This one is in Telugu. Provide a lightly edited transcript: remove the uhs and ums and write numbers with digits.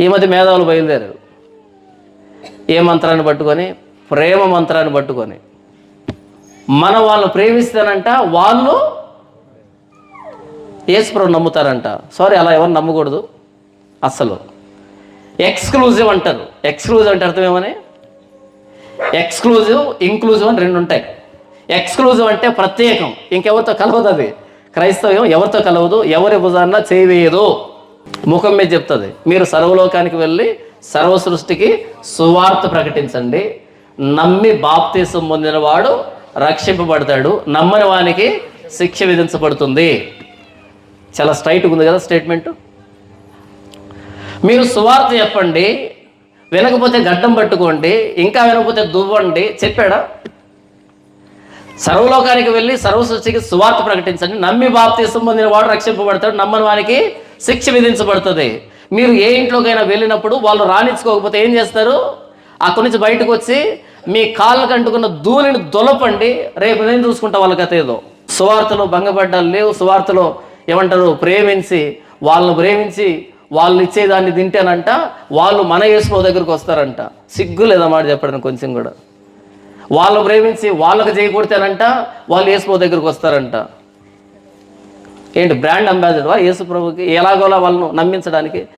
ఈ మధ్య మేధావులు బయలుదేరారు. ఏ మంత్రాన్ని పట్టుకొని? ప్రేమ మంత్రాన్ని పట్టుకొని. మనం వాళ్ళు ప్రేమిస్తానంట, వాళ్ళు యేసుప్రభుని నమ్ముతారంట. సారీ, అలా ఎవరు నమ్మకూడదు అస్సలు. ఎక్స్క్లూజివ్ అంటారు. ఎక్స్క్లూజివ్ అంటే అర్థం ఏమని? ఎక్స్క్లూజివ్, ఇంక్లూజివ్ అని రెండు ఉంటాయి. ఎక్స్క్లూజివ్ అంటే ప్రత్యేకం, ఇంకెవరితో కలవదు. అది క్రైస్తవ్యం ఎవరితో కలవదు, ఎవరి భుజాన్న చేయవేయదు, ముఖం మీద చెప్తుంది. మీరు సర్వలోకానికి వెళ్ళి సర్వ సృష్టికి సువార్త ప్రకటించండి. నమ్మి బాప్తీసం పొందినవాడు రక్షింపబడతాడు, నమ్మని వానికి శిక్ష విధించబడుతుంది. చాలా స్ట్రైట్గా ఉంది కదా స్టేట్మెంట్. మీరు సువార్త చెప్పండి, వినకపోతే గడ్డం పట్టుకోండి, ఇంకా వినకపోతే దువ్వండి. చెప్పాడా? సర్వలోకానికి వెళ్ళి సర్వ సృష్టికి సువార్త ప్రకటించండి, నమ్మి బాప్తీసం పొందిన వాడు రక్షింపబడతాడు, నమ్మని వానికి శిక్ష విధించబడుతుంది. మీరు ఏ ఇంట్లోకైనా వెళ్ళినప్పుడు వాళ్ళు రాణించుకోకపోతే ఏం చేస్తారు? అక్కడి నుంచి బయటకు వచ్చి మీ కాళ్ళకు అంటుకున్న ధూళిని దొలపండి, రేపు నేను చూసుకుంటా వాళ్ళ కథ ఏదో. సువార్తలో భంగపడ్డాలు లేవు. సువార్తలో ఏమంటారు? ప్రేమించి వాళ్ళు ఇచ్చేదాన్ని తింటేనంట వాళ్ళు మన యేసుప్రభు దగ్గరికి వస్తారంట. సిగ్గు లేదన్నమాట చెప్పడానికి కొంచెం కూడా. వాళ్ళు ప్రేమించి వాళ్ళకు చేయకూడితేనంట వాళ్ళు యేసుప్రభు దగ్గరికి వస్తారంట. ఏంటి బ్రాండ్ అంబాసిడర్ యేసుప్రభుకి? ఎలాగోలా వాళ్ళను నమ్మించడానికి.